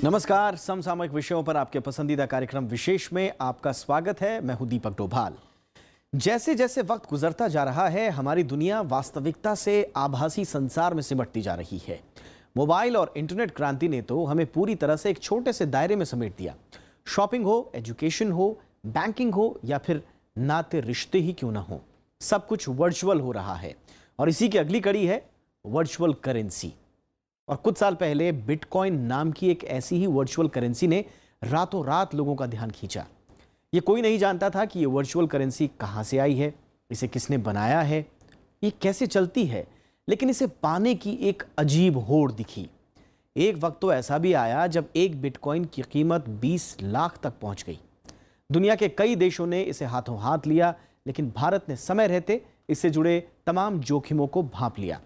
नमस्कार, समसामयिक विषयों पर आपके पसंदीदा कार्यक्रम विशेष में आपका स्वागत है। मैं हूं दीपक डोभाल। जैसे जैसे वक्त गुजरता जा रहा है, हमारी दुनिया वास्तविकता से आभासी संसार में सिमटती जा रही है। मोबाइल और इंटरनेट क्रांति ने तो हमें पूरी तरह से एक छोटे से दायरे में समेट दिया। शॉपिंग हो, एजुकेशन हो, बैंकिंग हो या फिर नाते रिश्ते ही क्यों ना हो, सब कुछ वर्चुअल हो रहा है। और इसी की अगली कड़ी है वर्चुअल करेंसी। और कुछ साल पहले बिटकॉइन नाम की एक ऐसी ही वर्चुअल करेंसी ने रातों रात लोगों का ध्यान खींचा। ये कोई नहीं जानता था कि ये वर्चुअल करेंसी कहाँ से आई है, इसे किसने बनाया है, ये कैसे चलती है, लेकिन इसे पाने की एक अजीब होड़ दिखी। एक वक्त तो ऐसा भी आया जब एक बिटकॉइन की कीमत 20 लाख तक पहुंच गई। दुनिया के कई देशों ने इसे हाथों हाथ लिया, लेकिन भारत ने समय रहते इससे जुड़े तमाम जोखिमों को भांप लिया।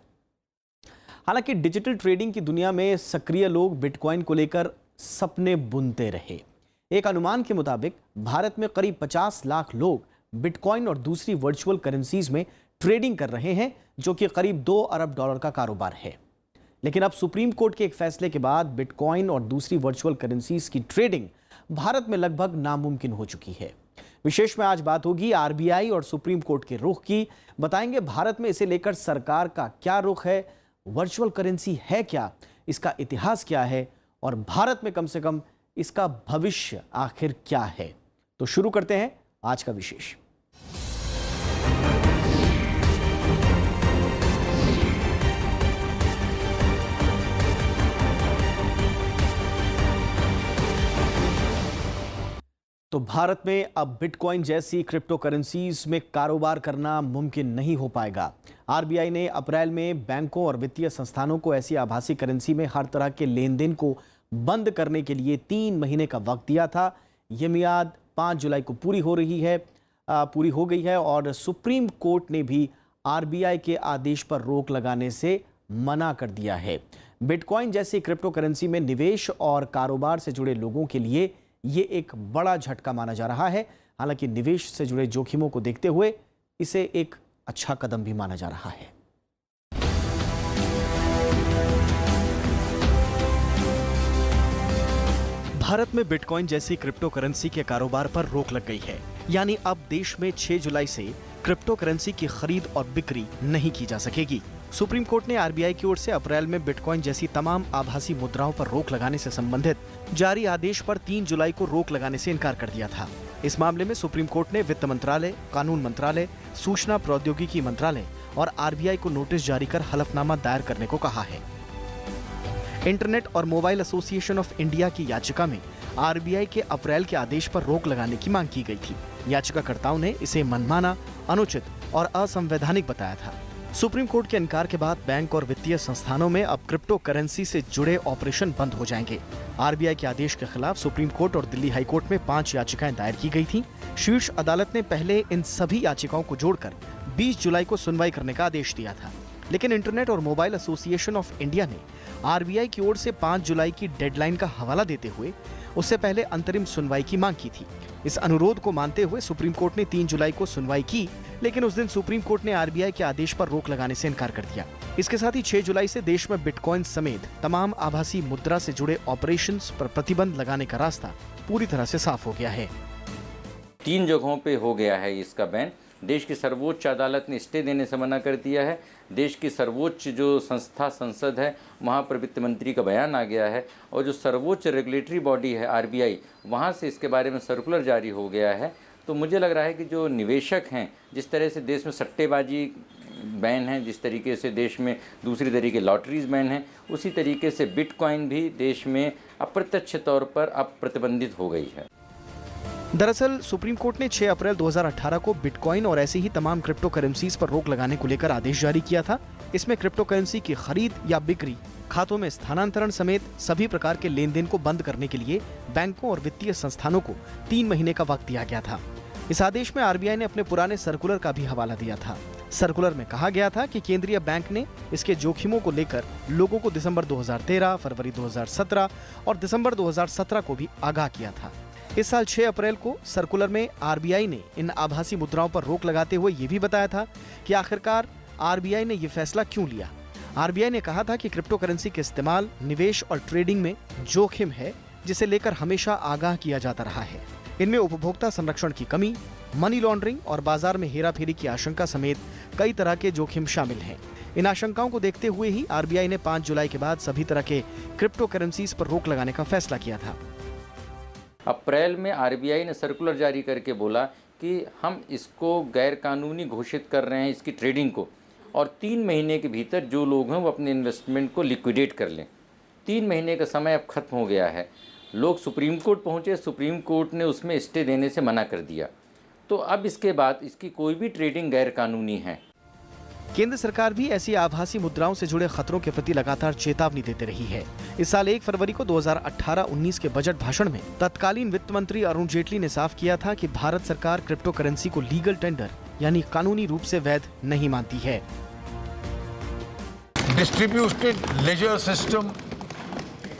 हालांकि डिजिटल ट्रेडिंग की दुनिया में सक्रिय लोग बिटकॉइन को लेकर सपने बुनते रहे। एक अनुमान के मुताबिक भारत में करीब 50 लाख लोग बिटकॉइन और दूसरी वर्चुअल करेंसीज में ट्रेडिंग कर रहे हैं, जो कि करीब 2 अरब डॉलर का कारोबार है। लेकिन अब सुप्रीम कोर्ट के एक फैसले के बाद बिटकॉइन और दूसरी वर्चुअल करेंसीज की ट्रेडिंग भारत में लगभग नामुमकिन हो चुकी है। विशेष में आज बात होगी आरबीआई और सुप्रीम कोर्ट के रुख की। बताएंगे भारत में इसे लेकर सरकार का क्या रुख है, वर्चुअल करेंसी है क्या, इसका इतिहास क्या है और भारत में कम से कम इसका भविष्य आखिर क्या है। तो शुरू करते हैं आज का विशेष। तो भारत में अब बिटकॉइन जैसी क्रिप्टो करेंसीज में कारोबार करना मुमकिन नहीं हो पाएगा। आरबीआई ने अप्रैल में बैंकों और वित्तीय संस्थानों को ऐसी आभासी करेंसी में हर तरह के लेन देन को बंद करने के लिए 3 महीने का वक्त दिया था। ये मियाद 5 जुलाई को पूरी हो गई है और सुप्रीम कोर्ट ने भी आरबीआई के आदेश पर रोक लगाने से मना कर दिया है। बिटकॉइन जैसी क्रिप्टो करेंसी में निवेश और कारोबार से जुड़े लोगों के लिए ये एक बड़ा झटका माना जा रहा है। हालांकि निवेश से जुड़े जोखिमों को देखते हुए इसे एक अच्छा कदम भी माना जा रहा है। भारत में बिटकॉइन जैसी क्रिप्टो करेंसी के कारोबार पर रोक लग गई है। यानी अब देश में 6 जुलाई से क्रिप्टो करेंसी की खरीद और बिक्री नहीं की जा सकेगी। सुप्रीम कोर्ट ने आरबीआई की ओर से अप्रैल में बिटकॉइन जैसी तमाम आभासी मुद्राओं पर रोक लगाने से संबंधित जारी आदेश पर 3 जुलाई को रोक लगाने से इनकार कर दिया था। इस मामले में सुप्रीम कोर्ट ने वित्त मंत्रालय, कानून मंत्रालय, सूचना प्रौद्योगिकी मंत्रालय और आरबीआई को नोटिस जारी कर हलफनामा दायर करने को कहा है। इंटरनेट और मोबाइल एसोसिएशन ऑफ इंडिया की याचिका में आरबीआई के अप्रैल के आदेश पर रोक लगाने की मांग की गई थी। याचिकाकर्ताओं ने इसे मनमाना, अनुचित और असंवैधानिक बताया था। सुप्रीम कोर्ट के इनकार के बाद बैंक और वित्तीय संस्थानों में अब क्रिप्टो करेंसी से जुड़े ऑपरेशन बंद हो जाएंगे। आरबीआई के आदेश के खिलाफ सुप्रीम कोर्ट और दिल्ली हाई कोर्ट में 5 याचिकाएं दायर की गई थीं। शीर्ष अदालत ने पहले इन सभी याचिकाओं को जोड़कर 20 जुलाई को सुनवाई करने का आदेश दिया था। लेकिन इंटरनेट और मोबाइल एसोसिएशन ऑफ इंडिया ने आरबीआई की ओर से 5 जुलाई की डेडलाइन का हवाला देते हुए उससे पहले अंतरिम सुनवाई की मांग की थी। इस अनुरोध को मानते हुए सुप्रीम कोर्ट ने 3 जुलाई को सुनवाई की, लेकिन उस दिन सुप्रीम कोर्ट ने आरबीआई के आदेश पर रोक लगाने से इनकार कर दिया। इसके साथ ही 6 जुलाई से देश में बिटकॉइन समेत तमाम आभासी मुद्रा से जुड़े ऑपरेशंस पर प्रतिबंध लगाने का रास्ता पूरी तरह से साफ हो गया है। 3 जगहों पे हो गया है इसका बैन। देश की सर्वोच्च अदालत ने स्टे देने से मना कर दिया है। देश की सर्वोच्च जो संस्था संसद है, वहाँ पर वित्त मंत्री का बयान आ गया है और जो सर्वोच्च रेगुलेटरी बॉडी है आरबीआई, वहाँ से इसके बारे में सर्कुलर जारी हो गया है। तो मुझे लग रहा है कि जो निवेशक हैं, जिस तरह से देश में सट्टेबाजी बैन है, जिस तरीके से देश में दूसरी तरीके लॉटरीज बैन है, उसी तरीके से बिटकॉइन भी देश में अप्रत्यक्ष तौर पर अब प्रतिबंधित हो गई है। दरअसल सुप्रीम कोर्ट ने 6 अप्रैल 2018 को बिटकॉइन और ऐसी ही तमाम क्रिप्टो करेंसीज पर रोक लगाने को लेकर आदेश जारी किया था। इसमें क्रिप्टो करेंसी की खरीद या बिक्री, खातों में स्थानांतरण समेत सभी प्रकार के लेन देन को बंद करने के लिए बैंकों और वित्तीय संस्थानों को 3 महीने का वक्त दिया गया था। इस आदेश में आरबीआई ने अपने पुराने सर्कुलर का भी हवाला दिया था। सर्कुलर में कहा गया था कि केंद्रीय बैंक ने इसके जोखिमों को लेकर लोगों को दिसंबर 2013, फरवरी 2017 और दिसंबर 2017 को भी आगाह किया था। इस साल 6 अप्रैल को सर्कुलर में आरबीआई ने इन आभासी मुद्राओं पर रोक लगाते हुए ये भी बताया था कि आखिरकार आरबीआई ने ये फैसला क्यों लिया। आरबीआई ने कहा था कि क्रिप्टो करेंसी के इस्तेमाल निवेश और ट्रेडिंग में जोखिम है, जिसे लेकर हमेशा आगाह किया जाता रहा है। इनमें उपभोक्ता संरक्षण की कमी, मनी लॉन्ड्रिंग और बाजार में हेराफेरी की आशंका समेत कई तरह के जोखिम शामिल हैं। इन आशंकाओं को देखते हुए ही आरबीआई ने 5 जुलाई के बाद सभी तरह के क्रिप्टो करेंसीज पर रोक लगाने का फैसला किया था। अप्रैल में आरबीआई ने सर्कुलर जारी करके बोला कि हम इसको गैर कानूनी घोषित कर रहे हैं, इसकी ट्रेडिंग को, और 3 महीने के भीतर जो लोग हैं वो अपने इन्वेस्टमेंट को लिक्विडेट कर लें। 3 महीने का समय अब खत्म हो गया है। लोग सुप्रीम कोर्ट पहुंचे, सुप्रीम कोर्ट ने उसमें स्टे देने से मना कर दिया। तो अब इसके बाद इसकी कोई भी ट्रेडिंग गैर कानूनी है। केंद्र सरकार भी ऐसी आभासी मुद्राओं से जुड़े खतरों के प्रति लगातार चेतावनी देते रही है। इस साल 1 फरवरी को 2018-19 के बजट भाषण में तत्कालीन वित्त मंत्री अरुण जेटली ने साफ किया था कि भारत सरकार क्रिप्टो करेंसी को लीगल टेंडर यानी कानूनी रूप से वैध नहीं मानती है। Distributed ledger system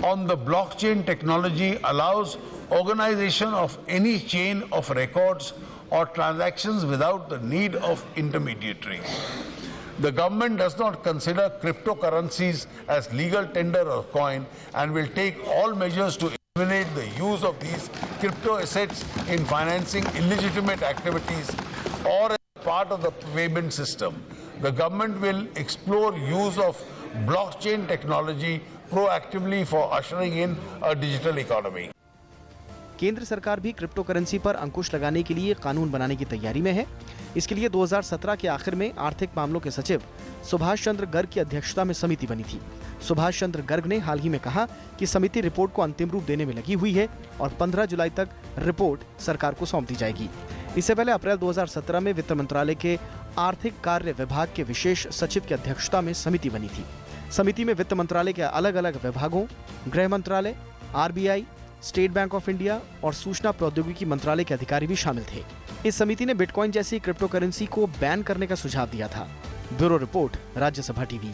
on the blockchain technology allows organization of any chain of records or transactions without the need of intermediaries. The government does not consider cryptocurrencies as legal tender or coin and will take all measures to eliminate the use of these crypto assets in financing illegitimate activities or as part of the payment system. The government will explore use of blockchain technology proactively for ushering in a digital economy. केंद्र सरकार भी crypto currency पर अंकुश लगाने के लिए कानून बनाने की तैयारी में है। इसके लिए 2017 के आखिर में आर्थिक मामलों के सचिव सुभाष चंद्र गर्ग की अध्यक्षता में समिति बनी थी। सुभाष चंद्र गर्ग ने हाल ही में कहा कि समिति रिपोर्ट को अंतिम रूप देने में लगी हुई है और 15 जुलाई तक रिपोर्ट सरकार को सौंप दी जाएगी। इससे पहले अप्रैल 2017 में वित्त मंत्रालय के आर्थिक कार्य विभाग के विशेष सचिव की अध्यक्षता में समिति बनी थी। समिति में वित्त मंत्रालय के अलग अलग विभागों, गृह मंत्रालय, RBI, state bank of India और सूचना प्रौद्योगिकी मंत्रालय के अधिकारी भी शामिल थे। इस समिति ने बिटकॉइन जैसी क्रिप्टो करेंसी को बैन करने का सुझाव दिया था। Bureau report, Rajya Sabha TV.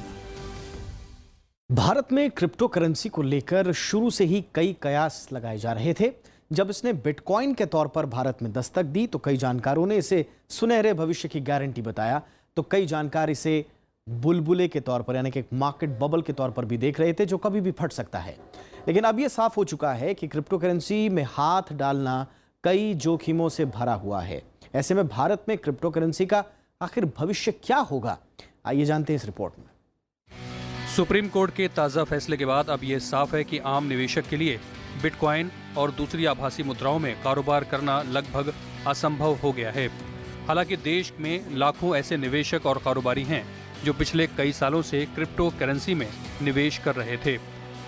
Bharat में क्रिप्टो करेंसी को लेकर शुरू से ही कई कयास लगाए जा रहे थे। जब इसने बिटकॉइन के तौर पर भारत में दस्तक दी तो कई जानकारों ने इसे सुनहरे भविष्य की गारंटी बताया, तो कई जानकार इसे बुलबुले के तौर पर यानी कि एक मार्केट बबल के तौर पर भी देख रहे थे जो कभी भी फट सकता है। लेकिन अब यह साफ हो चुका है कि क्रिप्टो करेंसी में हाथ डालना कई जोखिमों से भरा हुआ है। ऐसे में भारत में क्रिप्टो करेंसी का आखिर भविष्य क्या होगा, आइए जानते हैं इस रिपोर्ट में। सुप्रीम कोर्ट के ताज़ा फैसले के बाद अब ये साफ है कि आम निवेशक के लिए बिटकॉइन और दूसरी आभासी मुद्राओं में कारोबार करना लगभग असंभव हो गया है। हालांकि देश में लाखों ऐसे निवेशक और कारोबारी हैं जो पिछले कई सालों से क्रिप्टो करेंसी में निवेश कर रहे थे।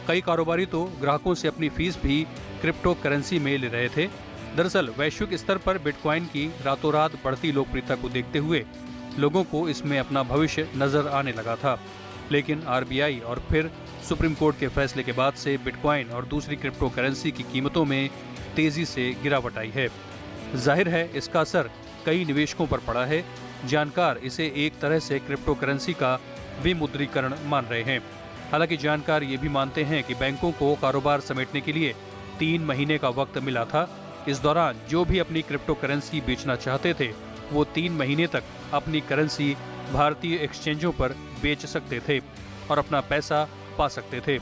कई कारोबारी तो ग्राहकों से अपनी फीस भी क्रिप्टो करेंसी में ले रहे थे। दरअसल वैश्विक स्तर पर बिटकॉइन की रातों रात बढ़ती लोकप्रियता को देखते हुए लोगों को इसमें अपना भविष्य नजर आने लगा था। लेकिन आरबीआई और फिर सुप्रीम कोर्ट के फैसले के बाद से बिटकॉइन और दूसरी क्रिप्टो करेंसी की कीमतों में तेजी से गिरावट आई है। जाहिर है इसका असर कई निवेशकों पर पड़ा है। जानकार इसे एक तरह से क्रिप्टो करेंसी का विमुद्रीकरण मान रहे हैं। हालांकि जानकार ये भी मानते हैं कि बैंकों को कारोबार समेटने के लिए 3 महीने का वक्त मिला था। इस दौरान जो भी अपनी क्रिप्टो करेंसी बेचना चाहते थे वो 3 महीने तक अपनी करेंसी भारतीय एक्सचेंजों पर बेच सकते थे और अपना पैसा पा सकते थे।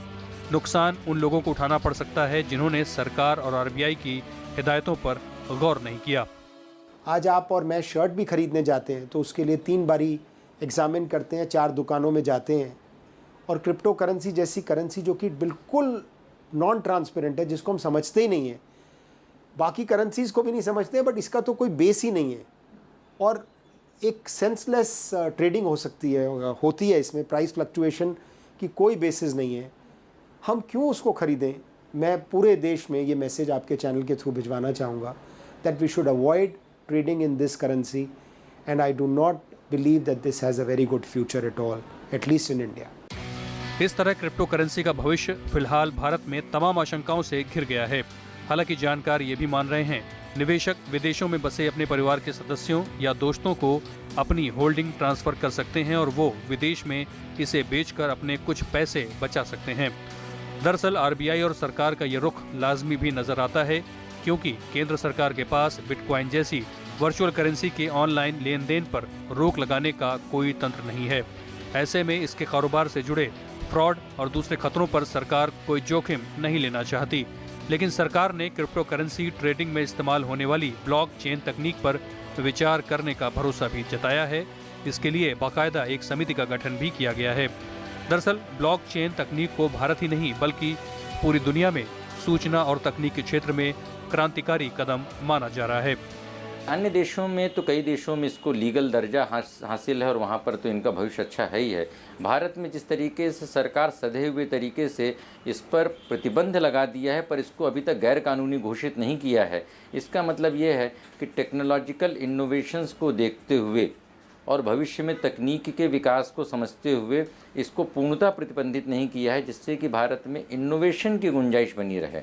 नुकसान उन लोगों को उठाना पड़ सकता है जिन्होंने सरकार और आरबीआई की हिदायतों पर गौर नहीं किया। आज आप और मैं शर्ट भी खरीदने जाते हैं तो उसके लिए 3 बारी एग्जामिन करते हैं, 4 दुकानों में जाते हैं। और क्रिप्टो करेंसी जैसी करेंसी जो कि बिल्कुल नॉन ट्रांसपेरेंट है, जिसको हम समझते ही नहीं है, बाकी करेंसीज को भी नहीं समझते हैं, बट इसका तो कोई बेस ही नहीं है और एक सेंसलेस ट्रेडिंग हो सकती है, होती है। इसमें प्राइस फ्लक्चुएशन की कोई बेसिस नहीं है। हम क्यों उसको खरीदें? मैं पूरे देश में ये मैसेज आपके चैनल के थ्रू भिजवाना चाहूँगा that we should avoid trading in this currency, and I do not believe that this has a very good future at all, at least in India. इस तरह क्रिप्टो करेंसी का भविष्य फिलहाल भारत में तमाम आशंकाओं से घिर गया है। हालांकि जानकार ये भी मान रहे हैं निवेशक विदेशों में बसे अपने परिवार के सदस्यों या दोस्तों को अपनी होल्डिंग ट्रांसफर कर सकते हैं और वो विदेश में इसे बेचकर अपने कुछ पैसे बचा सकते हैं। दरअसल आरबीआई और सरकार का ये रुख लाजमी भी नजर आता है क्योंकि केंद्र सरकार के पास बिटकॉइन जैसी वर्चुअल करेंसी के ऑनलाइन लेन देन पर रोक लगाने का कोई तंत्र नहीं है। ऐसे में इसके कारोबार से जुड़े फ्रॉड और दूसरे खतरों पर सरकार कोई जोखिम नहीं लेना चाहती। लेकिन सरकार ने क्रिप्टो करेंसी ट्रेडिंग में इस्तेमाल होने वाली ब्लॉकचेन तकनीक पर विचार करने का भरोसा भी जताया है। इसके लिए बाकायदा एक समिति का गठन भी किया गया है। दरअसल ब्लॉकचेन तकनीक को भारत ही नहीं बल्कि पूरी दुनिया में सूचना और तकनीक के क्षेत्र में क्रांतिकारी कदम माना जा रहा है। अन्य देशों में तो कई देशों में इसको लीगल दर्जा हासिल है और वहाँ पर तो इनका भविष्य अच्छा है ही है। भारत में जिस तरीके से सरकार सधे हुए तरीके से इस पर प्रतिबंध लगा दिया है पर इसको अभी तक गैर कानूनी घोषित नहीं किया है, इसका मतलब ये है कि टेक्नोलॉजिकल इनोवेशंस को देखते हुए और भविष्य में तकनीक के विकास को समझते हुए इसको पूर्णतः प्रतिबंधित नहीं किया है, जिससे कि भारत में इनोवेशन की गुंजाइश बनी रहे।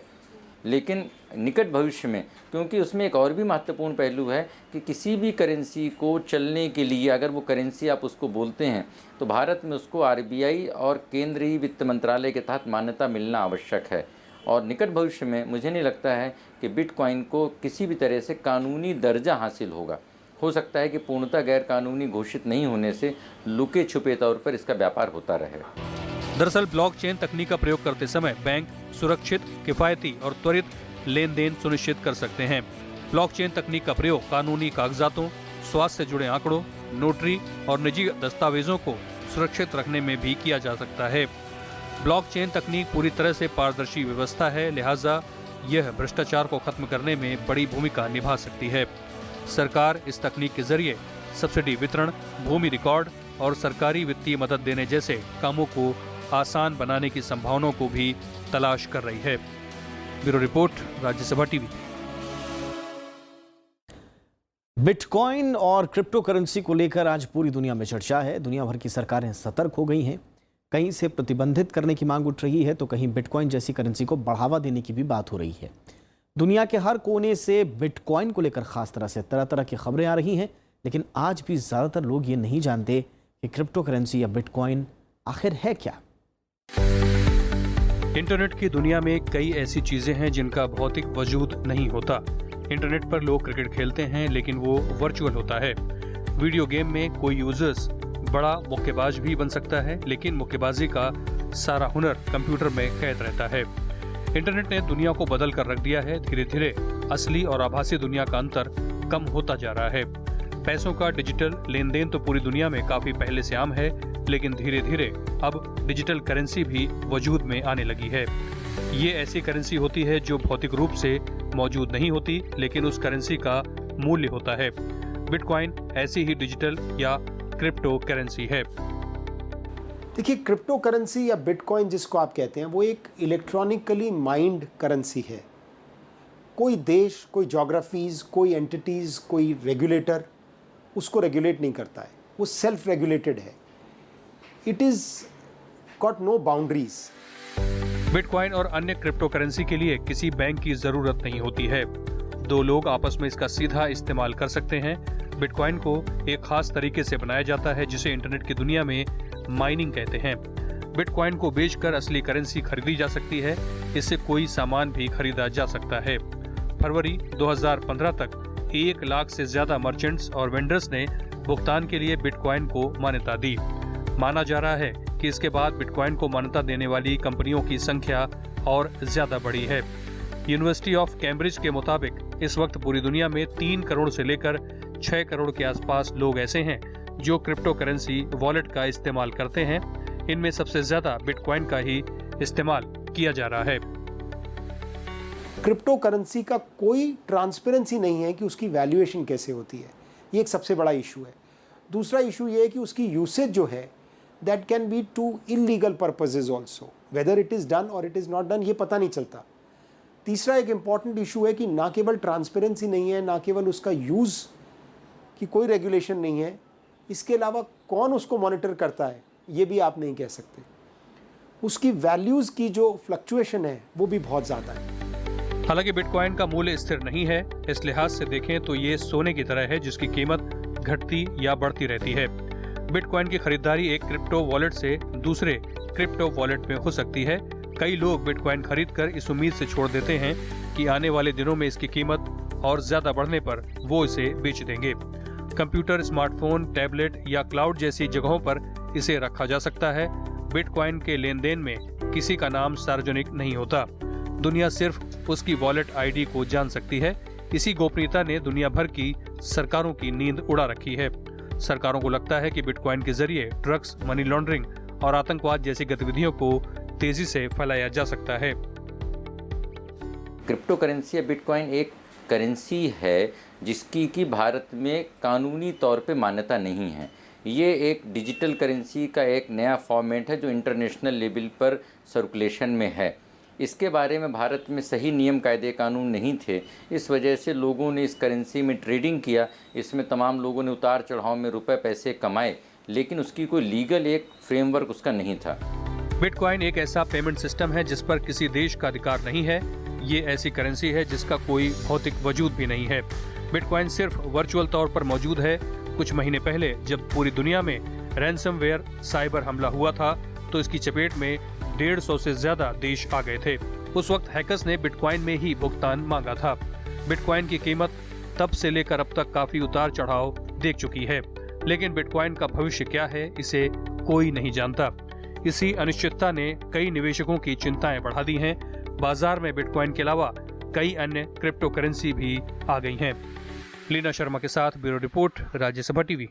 लेकिन निकट भविष्य में, क्योंकि उसमें एक और भी महत्वपूर्ण पहलू है कि किसी भी करेंसी को चलने के लिए अगर वो करेंसी आप उसको बोलते हैं तो भारत में उसको RBI और केंद्रीय वित्त मंत्रालय के तहत मान्यता मिलना आवश्यक है। और निकट भविष्य में मुझे नहीं लगता है कि बिटकॉइन को किसी भी तरह से कानूनी दर्जा हासिल होगा। हो सकता है कि पूर्णतः गैर कानूनी घोषित नहीं होने से लुके छुपे तौर पर इसका व्यापार होता रहे। दरअसल ब्लॉकचेन तकनीक का प्रयोग करते समय बैंक सुरक्षित, किफायती और त्वरित लेन देन सुनिश्चित कर सकते हैं। ब्लॉकचेन तकनीक का प्रयोग कानूनी कागजातों, स्वास्थ्य से जुड़े आंकड़ों, नोटरी और निजी दस्तावेजों को सुरक्षित रखने में भी किया जा सकता है। ब्लॉकचेन तकनीक पूरी तरह से पारदर्शी व्यवस्था है, लिहाजा यह भ्रष्टाचार को खत्म करने में बड़ी भूमिका निभा सकती है। सरकार इस तकनीक के जरिए सब्सिडी वितरण, भूमि रिकॉर्ड और सरकारी वित्तीय मदद देने जैसे कामों को आसान बनाने की संभावनाओं को भी तलाश कर रही है। Bureau report, Rajya Sabha TV. Bitcoin और क्रिप्टो करेंसी को लेकर आज पूरी दुनिया में चर्चा है। दुनिया भर की सरकारें सतर्क हो गई हैं। कहीं से प्रतिबंधित करने की मांग उठ रही है तो कहीं बिटकॉइन जैसी करेंसी को बढ़ावा देने की भी बात हो रही है। दुनिया के हर कोने से बिटकॉइन को लेकर खास तरह से तरह तरह की खबरें आ रही हैं, लेकिन आज भी ज़्यादातर लोग ये नहीं जानते कि क्रिप्टो करेंसी या बिटकॉइन आखिर है क्या। इंटरनेट की दुनिया में कई ऐसी चीजें हैं जिनका भौतिक वजूद नहीं होता। इंटरनेट पर लोग क्रिकेट खेलते हैं लेकिन वो वर्चुअल होता है। वीडियो गेम में कोई यूजर्स बड़ा मुक्केबाज भी बन सकता है, लेकिन मुक्केबाजी का सारा हुनर कंप्यूटर में कैद रहता है। इंटरनेट ने दुनिया को बदल कर रख दिया है। धीरे धीरे असली और आभासी दुनिया का अंतर कम होता जा रहा है। पैसों का डिजिटल लेन देन तो पूरी दुनिया में काफी पहले से आम है, लेकिन धीरे धीरे अब डिजिटल करेंसी भी वजूद में आने लगी है। ये ऐसी करेंसी होती है जो भौतिक रूप से मौजूद नहीं होती, लेकिन उस करेंसी का मूल्य होता है। बिटकॉइन ऐसी ही डिजिटल या क्रिप्टो करेंसी है। देखिए, क्रिप्टो करेंसी या बिटकॉइन जिसको आप कहते हैं वो एक इलेक्ट्रॉनिकली माइंड करेंसी है। कोई देश, कोई ज्योग्राफीज, कोई एंटिटीज, कोई रेगुलेटर उसको रेगुलेट नहीं करता है। वो सेल्फ रेगुलेटेड है। It is got no boundaries. Bitcoin और अन्य क्रिप्टो करेंसी के लिए किसी बैंक की जरूरत नहीं होती है। दो लोग आपस में इसका सीधा इस्तेमाल कर सकते हैं। बिटकॉइन को एक खास तरीके से बनाया जाता है जिसे इंटरनेट की दुनिया में माइनिंग कहते हैं। बिटकॉइन को बेचकर असली करेंसी खरीदी जा सकती है। इससे कोई सामान भी खरीदा जा सकता है। फरवरी 2015 तक 1 लाख से ज्यादा मर्चेंट्स और वेंडर्स ने भुगतान के लिए बिटकॉइन को मान्यता दी। माना जा रहा है कि इसके बाद बिटकॉइन को मान्यता देने वाली कंपनियों की संख्या और ज्यादा बढ़ी है। यूनिवर्सिटी ऑफ कैम्ब्रिज के मुताबिक इस वक्त पूरी दुनिया में 3 करोड़ से लेकर 6 करोड़ के आसपास लोग ऐसे हैं जो क्रिप्टो करेंसी वॉलेट का इस्तेमाल करते हैं। इनमें सबसे ज्यादा बिटकॉइन का ही इस्तेमाल किया जा रहा है। क्रिप्टो करेंसी का कोई ट्रांसपेरेंसी नहीं है कि उसकी वैल्यूएशन कैसे होती है। ये एक सबसे बड़ा इशू है। दूसरा इशू ये है कि उसकी यूसेज जो है that can be to illegal purposes also, whether it is done और इट इज़ नॉट डन ये पता नहीं चलता। तीसरा एक इम्पॉर्टेंट इशू है कि ना केवल ट्रांसपेरेंसी नहीं है, ना केवल उसका यूज़ की कोई रेगुलेशन नहीं है, इसके अलावा कौन उसको मॉनिटर करता है ये भी आप नहीं कह सकते। उसकी वैल्यूज़ की जो फ्लक्चुएशन है वो भी बहुत ज़्यादा है। हालांकि बिटकॉइन का मूल्य स्थिर नहीं है। इस लिहाज से देखें तो ये सोने की तरह है जिसकी कीमत घटती या बढ़ती रहती है। बिटकॉइन की खरीदारी एक क्रिप्टो वॉलेट से दूसरे क्रिप्टो वॉलेट में हो सकती है। कई लोग बिटकॉइन खरीदकर इस उम्मीद से छोड़ देते हैं कि आने वाले दिनों में इसकी कीमत और ज्यादा बढ़ने पर वो इसे बेच देंगे। कंप्यूटर, स्मार्टफोन, टैबलेट या क्लाउड जैसी जगहों पर इसे रखा जा सकता है। बिटकॉइन के लेन देन में किसी का नाम सार्वजनिक नहीं होता। दुनिया सिर्फ उसकी वॉलेट आईडी को जान सकती है। इसी गोपनीयता ने दुनिया भर की सरकारों की नींद उड़ा रखी है। सरकारों को लगता है कि बिटकॉइन के जरिए ड्रग्स, मनी लॉन्ड्रिंग और आतंकवाद जैसी गतिविधियों को तेजी से फैलाया जा सकता है। क्रिप्टो करेंसी या बिटकॉइन एक करेंसी है जिसकी कि भारत में कानूनी तौर पे मान्यता नहीं है। ये एक डिजिटल करेंसी का एक नया फॉर्मेट है जो इंटरनेशनल लेवल पर सर्कुलेशन में है। इसके बारे में भारत में सही नियम कायदे कानून नहीं थे। इस वजह से लोगों ने इस करेंसी में ट्रेडिंग किया। इसमें तमाम लोगों ने उतार चढ़ाव में रुपए पैसे कमाए, लेकिन उसकी कोई लीगल एक फ्रेमवर्क उसका नहीं था। बिटकॉइन एक ऐसा पेमेंट सिस्टम है जिस पर किसी देश का अधिकार नहीं है। ये ऐसी करेंसी है जिसका कोई भौतिक वजूद भी नहीं है। बिटकॉइन सिर्फ वर्चुअल तौर पर मौजूद है। कुछ महीने पहले जब पूरी दुनिया में रैंसमवेयर साइबर हमला हुआ था तो इसकी चपेट में 150 से ज्यादा देश आ गए थे। उस वक्त हैकर्स ने बिटकॉइन में ही भुगतान मांगा था। बिटकॉइन की कीमत तब से लेकर अब तक काफी उतार चढ़ाव देख चुकी है, लेकिन बिटकॉइन का भविष्य क्या है इसे कोई नहीं जानता। इसी अनिश्चितता ने कई निवेशकों की चिंताएं बढ़ा दी हैं। बाजार में बिटकॉइन के अलावा कई अन्य क्रिप्टो करेंसी भी आ गई हैं। लीना शर्मा के साथ bureau report, Rajya Sabha TV.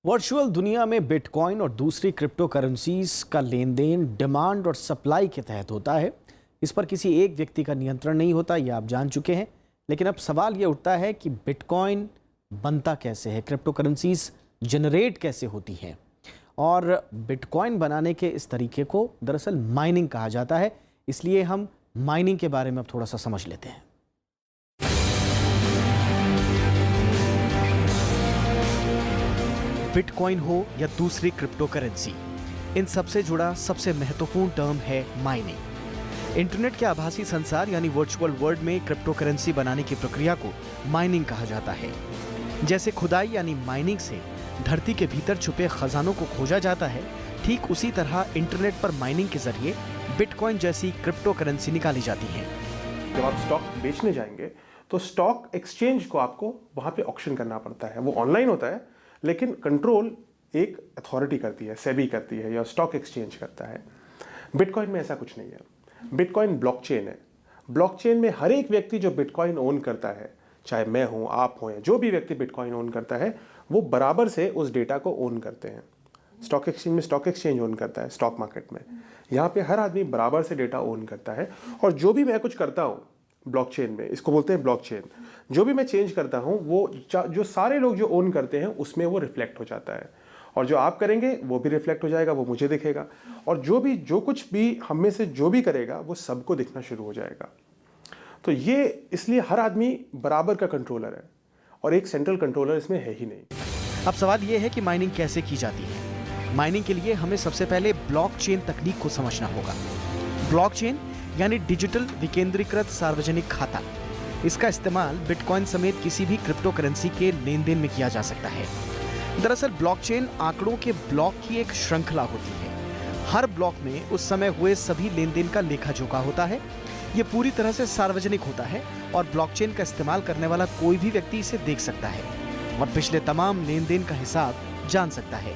Virtual दुनिया में बिटकॉइन और दूसरी क्रिप्टो करेंसीज का लेन देन डिमांड और सप्लाई के तहत होता है। इस पर किसी एक व्यक्ति का नियंत्रण नहीं होता, ये आप जान चुके हैं। लेकिन अब सवाल ये उठता है कि बिटकॉइन बनता कैसे है, क्रिप्टो करेंसीज जनरेट कैसे होती हैं। और बिटकॉइन बनाने के इस तरीके को दरअसल माइनिंग कहा जाता है। इसलिए हम माइनिंग के बारे में अब थोड़ा सा समझ लेते हैं। बिटकॉइन हो या दूसरी क्रिप्टो करेंसी, इन सबसे जुड़ा सबसे महत्वपूर्ण टर्म है माइनिंग। इंटरनेट के आभासी संसार यानी वर्चुअल वर्ल्ड में क्रिप्टो करेंसी बनाने की प्रक्रिया को माइनिंग कहा जाता है। जैसे खुदाई यानी माइनिंग से धरती के भीतर छुपे खजानों को खोजा जाता है, ठीक उसी तरह इंटरनेट पर माइनिंग के जरिए बिटकॉइन जैसी क्रिप्टो करेंसी निकाली जाती है। जब आप स्टॉक बेचने जाएंगे तो स्टॉक एक्सचेंज को आपको वहाँ पे ऑक्शन करना पड़ता है। वो ऑनलाइन होता है, लेकिन कंट्रोल एक अथॉरिटी करती है, सेबी करती है या स्टॉक एक्सचेंज करता है। बिटकॉइन में ऐसा कुछ नहीं है। बिटकॉइन ब्लॉकचेन है। ब्लॉकचेन में हर एक व्यक्ति जो बिटकॉइन ओन करता है, चाहे मैं हूँ, आप हो, या जो भी व्यक्ति बिटकॉइन ओन करता है, वो बराबर से उस डेटा को ओन करते हैं। स्टॉक एक्सचेंज में स्टॉक एक्सचेंज ओन करता है, स्टॉक मार्केट में यहाँ पे हर आदमी बराबर से डेटा ओन करता है। और जो भी मैं कुछ करता हूँ ब्लॉकचेन में, इसको बोलते हैं ब्लॉकचेन, जो भी मैं चेंज करता हूँ वो जो सारे लोग जो ओन करते हैं उसमें वो रिफ्लेक्ट हो जाता है। और जो आप करेंगे वो भी रिफ्लेक्ट हो जाएगा, वो मुझे दिखेगा। और जो कुछ भी हम में से जो भी करेगा वो सबको दिखना शुरू हो जाएगा। तो ये इसलिए हर आदमी बराबर का कंट्रोलर है और एक सेंट्रल कंट्रोलर इसमें है ही नहीं। अब सवाल ये है कि माइनिंग कैसे की जाती है। माइनिंग के लिए हमें सबसे पहले ब्लॉकचेन तकनीक को समझना होगा। ब्लॉकचेन यानी डिजिटल विकेंद्रीकृत सार्वजनिक खाता। इसका इस्तेमाल बिटकॉइन समेत किसी भी क्रिप्टो करेंसी के लेन देन में किया जा सकता है। दरअसल ब्लॉकचेन आंकड़ों के ब्लॉक की एक श्रृंखला होती है। हर ब्लॉक में उस समय हुए सभी लेन देन का लेखा जोखा होता है। ये पूरी तरह से सार्वजनिक होता है और ब्लॉकचेन का इस्तेमाल करने वाला कोई भी व्यक्ति इसे देख सकता है और पिछले तमाम लेन देन का हिसाब जान सकता है।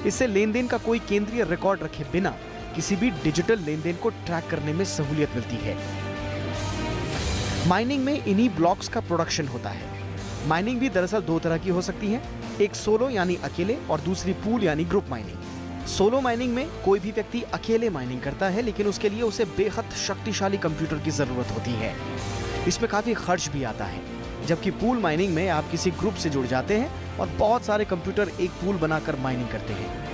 इससे लेन देन का कोई केंद्रीय रिकॉर्ड रखे बिना किसी भी डिजिटल लेन देन को ट्रैक करने में सहूलियत मिलती है। माइनिंग में इन्हीं ब्लॉक्स का प्रोडक्शन होता है। माइनिंग भी दरअसल दो तरह की हो सकती है, एक सोलो यानी अकेले और दूसरी पूल यानी ग्रुप माइनिंग। सोलो माइनिंग में कोई भी व्यक्ति अकेले माइनिंग करता है, लेकिन उसके लिए उसे बेहद शक्तिशाली कंप्यूटर की जरूरत होती है। इसमें काफी खर्च भी आता है। जबकि पूल माइनिंग में आप किसी ग्रुप से जुड़ जाते हैं और बहुत सारे कंप्यूटर एक पूल बनाकर माइनिंग करते हैं।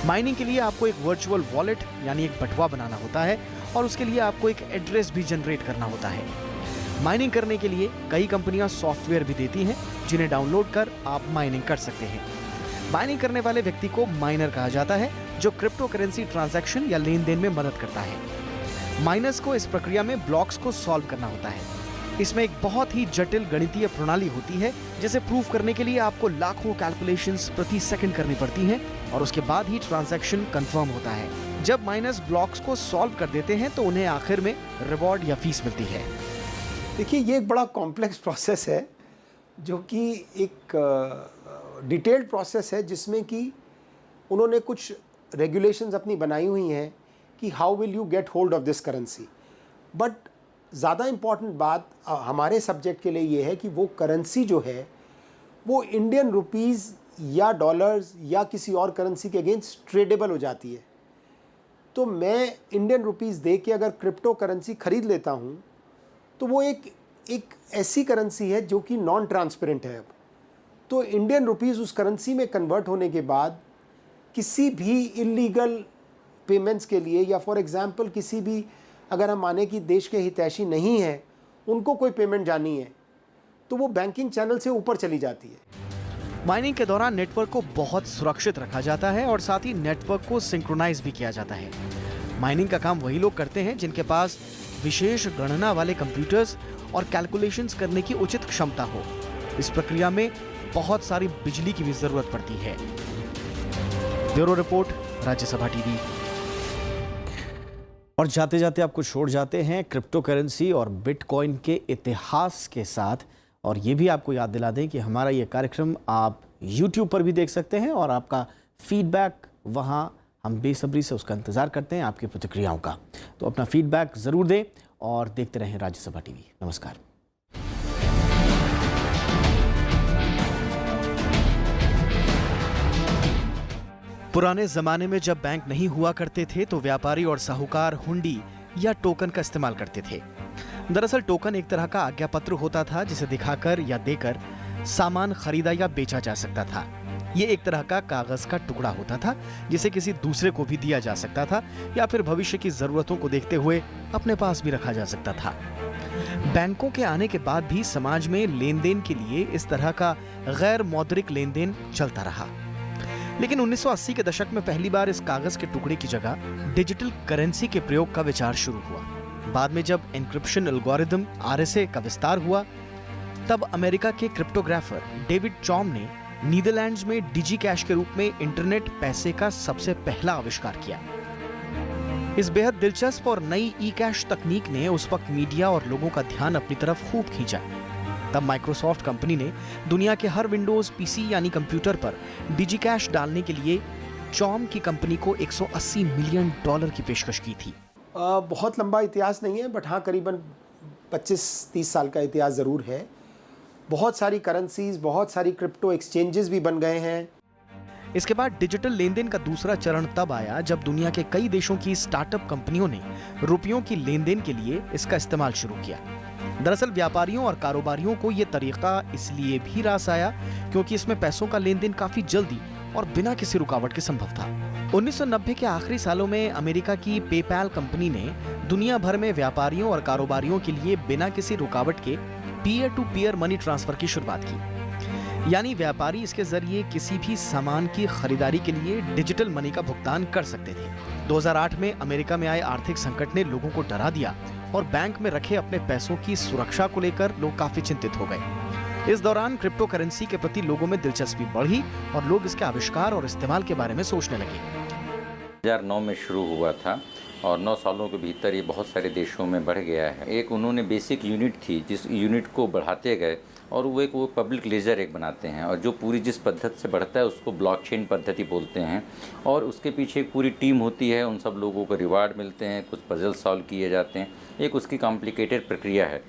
माइनिंग के लिए आपको एक वर्चुअल वॉलेट यानी एक बटुआ बनाना होता है और उसके लिए आपको एक एड्रेस भी जनरेट करना होता है। माइनिंग करने के लिए कई कंपनियां सॉफ्टवेयर भी देती हैं जिन्हें डाउनलोड कर आप माइनिंग कर सकते हैं। माइनिंग करने वाले व्यक्ति को माइनर कहा जाता है, जो क्रिप्टो करेंसी ट्रांजैक्शन या लेन देन में मदद करता है। माइनर्स को इस प्रक्रिया में ब्लॉक्स को सॉल्व करना होता है। इसमें एक बहुत ही जटिल गणितीय प्रणाली होती है, जिसे प्रूव करने के लिए आपको लाखों कैलकुलेशंस प्रति सेकंड करनी पड़ती हैं और उसके बाद ही ट्रांजैक्शन कंफर्म होता है। जब माइनर्स ब्लॉक्स को सॉल्व कर देते हैं तो उन्हें आखिर में रिवॉर्ड या फीस मिलती है। देखिए, ये एक बड़ा कॉम्प्लेक्स प्रोसेस है, जो कि एक डिटेल्ड प्रोसेस है, जिसमें कि उन्होंने कुछ रेगुलेशंस अपनी बनाई हुई हैं कि how will you get hold of this currency. But ज़्यादा इम्पॉर्टेंट बात हमारे सब्जेक्ट के लिए ये है कि वो करेंसी जो है वो इंडियन रुपीज़ या डॉलर्स या किसी और करेंसी के अगेंस्ट ट्रेडेबल हो जाती है। तो मैं इंडियन रुपीज़ दे के अगर क्रिप्टो करेंसी ख़रीद लेता हूँ तो वो एक ऐसी करेंसी है जो कि नॉन ट्रांसपेरेंट है। अब तो इंडियन रुपीज़ उस करेंसी में कन्वर्ट होने के बाद किसी भी इलीगल पेमेंट्स के लिए, या फॉर एग्जांपल किसी भी, अगर हम माने कि देश के हितैषी नहीं हैं, उनको कोई पेमेंट जानी है तो वो बैंकिंग चैनल से ऊपर चली जाती है। माइनिंग के दौरान नेटवर्क को बहुत सुरक्षित रखा जाता है और साथ ही नेटवर्क को सिंक्रोनाइज भी किया जाता है। माइनिंग का काम वही लोग करते हैं जिनके पास विशेष गणना वाले कंप्यूटर्स और कैलकुलेशंस करने की उचित क्षमता हो। इस प्रक्रिया में बहुत सारी बिजली की भी जरूरत पड़ती है। Bureau report, Rajya Sabha TV. और जाते जाते आपको छोड़ जाते हैं क्रिप्टो करेंसी और बिटकॉइन के इतिहास के साथ, और ये भी आपको याद दिला दें कि हमारा ये कार्यक्रम आप YouTube पर भी देख सकते हैं और आपका फीडबैक वहाँ हम बेसब्री से उसका इंतज़ार करते हैं, आपकी प्रतिक्रियाओं का। तो अपना फीडबैक ज़रूर दें और देखते रहें राज्यसभा टीवी। नमस्कार। पुराने ज़माने में जब बैंक नहीं हुआ करते थे तो व्यापारी और साहूकार हुंडी या टोकन का इस्तेमाल करते थे। दरअसल टोकन एक तरह का आज्ञापत्र होता था जिसे दिखाकर या देकर सामान खरीदा या बेचा जा सकता था। ये एक तरह का कागज का टुकड़ा होता था जिसे किसी दूसरे को भी दिया जा सकता था या फिर भविष्य की जरूरतों को देखते हुए अपने पास भी रखा जा सकता था। बैंकों के आने के बाद भी समाज में लेन देन के लिए इस तरह का गैर मौद्रिक लेन देन चलता रहा। लेकिन 1980 के दशक में पहली बार इस कागज के टुकड़े की जगह डिजिटल करेंसी के प्रयोग का विचार शुरू हुआ। बाद में जब एन्क्रिप्शन एल्गोरिथम RSA का विस्तार हुआ तब अमेरिका के क्रिप्टोग्राफर डेविड चॉम ने नीदरलैंड्स में डिजी कैश के रूप में इंटरनेट पैसे का सबसे पहला आविष्कार किया। इस बेहद दिलचस्प और नई ई कैश तकनीक ने उस वक्त मीडिया और लोगों का ध्यान अपनी तरफ खूब खींचा। तब माइक्रोसॉफ्ट कंपनी ने दुनिया के हर विंडोज पीसी यानी कंप्यूटर पर डिजी कैश डालने के लिए चॉम की कंपनी को $180 मिलियन की पेशकश की थी। बहुत लंबा इतिहास नहीं है, बट हाँ करीबन 25-30 साल का इतिहास ज़रूर है। बहुत सारी करेंसीज, बहुत सारी क्रिप्टो एक्सचेंजेस भी बन गए हैं। इसके बाद डिजिटल लेन देन का दूसरा चरण तब आया जब दुनिया के कई देशों की स्टार्टअप कंपनियों ने रुपयों की लेन देन के लिए इसका इस्तेमाल शुरू किया। दरअसल व्यापारियों और कारोबारियों को यह तरीका इसलिए भी रास आया क्योंकि इसमें पैसों का लेन देन काफी जल्दी और बिना किसी रुकावट के संभव था। 1990 के आखिरी सालों में अमेरिका की पेपैल कंपनी ने दुनिया भर में व्यापारियों और कारोबारियों के लिए बिना किसी रुकावट के peer to peer money transfer की शुरुआत की। यानी व्यापारी इसके जरिए किसी भी सामान की खरीदारी के लिए डिजिटल मनी का भुगतान कर सकते थे। 2008 में अमेरिका में आए आर्थिक संकट ने लोगों को डरा दिया और बैंक में रखे अपने पैसों की सुरक्षा को लेकर लोग काफी चिंतित हो गए। इस दौरान क्रिप्टो करेंसी के प्रति लोगों में दिलचस्पी बढ़ी और लोग इसके आविष्कार और इस्तेमाल के बारे में सोचने लगे। 2009 में शुरू हुआ था और 9 सालों के भीतर ये बहुत सारे देशों में बढ़ गया है। एक उन्होंने बेसिक यूनिट थी, जिस यूनिट को बढ़ाते गए और वो पब्लिक लेजर एक बनाते हैं, और जो पूरी जिस पद्धति से बढ़ता है उसको ब्लॉकचेन पद्धति बोलते हैं। और उसके पीछे एक पूरी टीम होती है, उन सब लोगों को रिवार्ड मिलते हैं, कुछ पजल सॉल्व किए जाते हैं, एक उसकी कॉम्प्लिकेटेड प्रक्रिया है।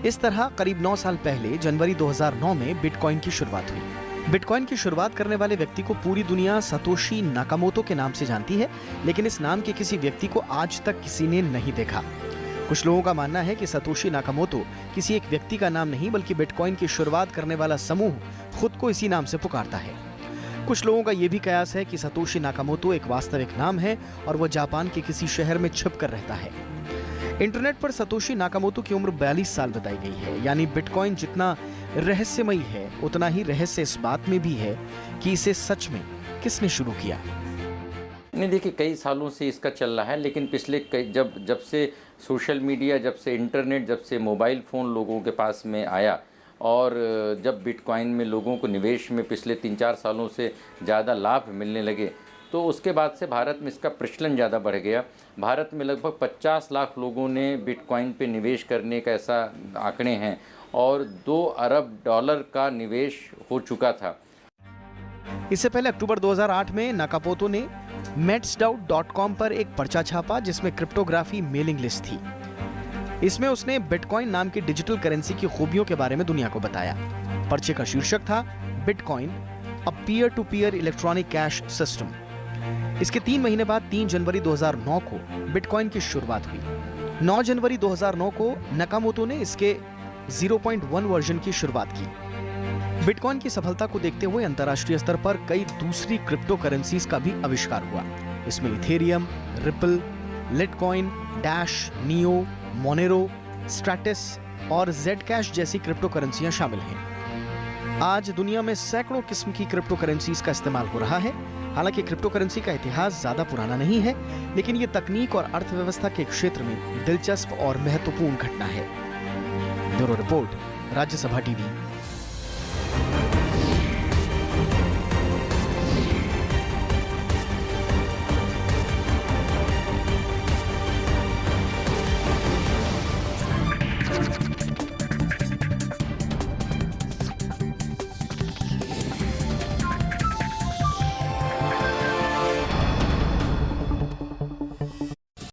इस तरह करीब 9 साल पहले जनवरी 2009 में बिटकॉइन की शुरुआत हुई। बिटकॉइन की शुरुआत करने वाले व्यक्ति को पूरी दुनिया सतोशी नाकामोटो के नाम से जानती है, लेकिन इस नाम के किसी व्यक्ति को आज तक किसी ने नहीं देखा। कुछ लोगों का मानना है कि सतोशी नाकामोटो किसी एक व्यक्ति का नाम नहीं बल्कि बिटकॉइन की शुरुआत करने वाला समूह खुद को इसी नाम से पुकारता है। कुछ लोगों का यह भी कयास है कि सतोशी नाकामोटो एक वास्तविक नाम है और वह जापान के किसी शहर में छिप कर रहता है। इंटरनेट पर सतोशी नाकामोटो की उम्र 42 साल बताई गई है। यानी बिटकॉइन जितना रहस्यमयी है उतना ही रहस्य इस बात में भी है कि इसे सच में किसने शुरू किया। नहीं, देखिए कई सालों से इसका चल रहा है, लेकिन पिछले जब से सोशल मीडिया, जब से इंटरनेट, जब से मोबाइल फ़ोन लोगों के पास में आया और जब बिटकॉइन में लोगों को निवेश में पिछले 3-4 सालों से ज़्यादा लाभ मिलने लगे, तो उसके बाद से भारत में इसका प्रचलन ज़्यादा बढ़ गया। भारत में लगभग 50 लाख लोगों ने बिटकॉइन पे निवेश करने का ऐसा आंकड़े हैं और $2 अरब का निवेश हो चुका था। इससे पहले अक्टूबर 2008 में नाकापोतो ने metsdout.com पर एक पर्चा छापा जिसमें क्रिप्टोग्राफी मेलिंग लिस्ट थी। इसमें उसने बिटकॉइन नाम की डिजिटल करेंसी की खूबियों के बारे में दुनिया को बताया। पर्चे का शीर्षक था bitcoin, a peer to peer electronic cash system. इसके 3 महीने बाद 3 जनवरी 2009 को बिटकॉइन की शुरुआत हुई। 9 जनवरी 2009 को नकामोतो ने इसके 0.1 वर्जन की शुरुआत की। बिटकॉइन की सफलता को देखते हुए अंतर्राष्ट्रीय स्तर पर कई दूसरी क्रिप्टो करेंसीज का भी आविष्कार हुआ। इसमें Ethereum, Ripple, Litecoin, Dash, Neo, Monero, Stratis और जेडकैश जैसी क्रिप्टो करेंसियां शामिल हैं। आज दुनिया में सैकड़ों किस्म की क्रिप्टो करेंसीज का इस्तेमाल हो रहा है। हालांकि क्रिप्टो करेंसी का इतिहास ज्यादा पुराना नहीं है, लेकिन ये तकनीक और अर्थव्यवस्था के क्षेत्र में दिलचस्प और महत्वपूर्ण घटना है। Bureau report, Rajya Sabha TV.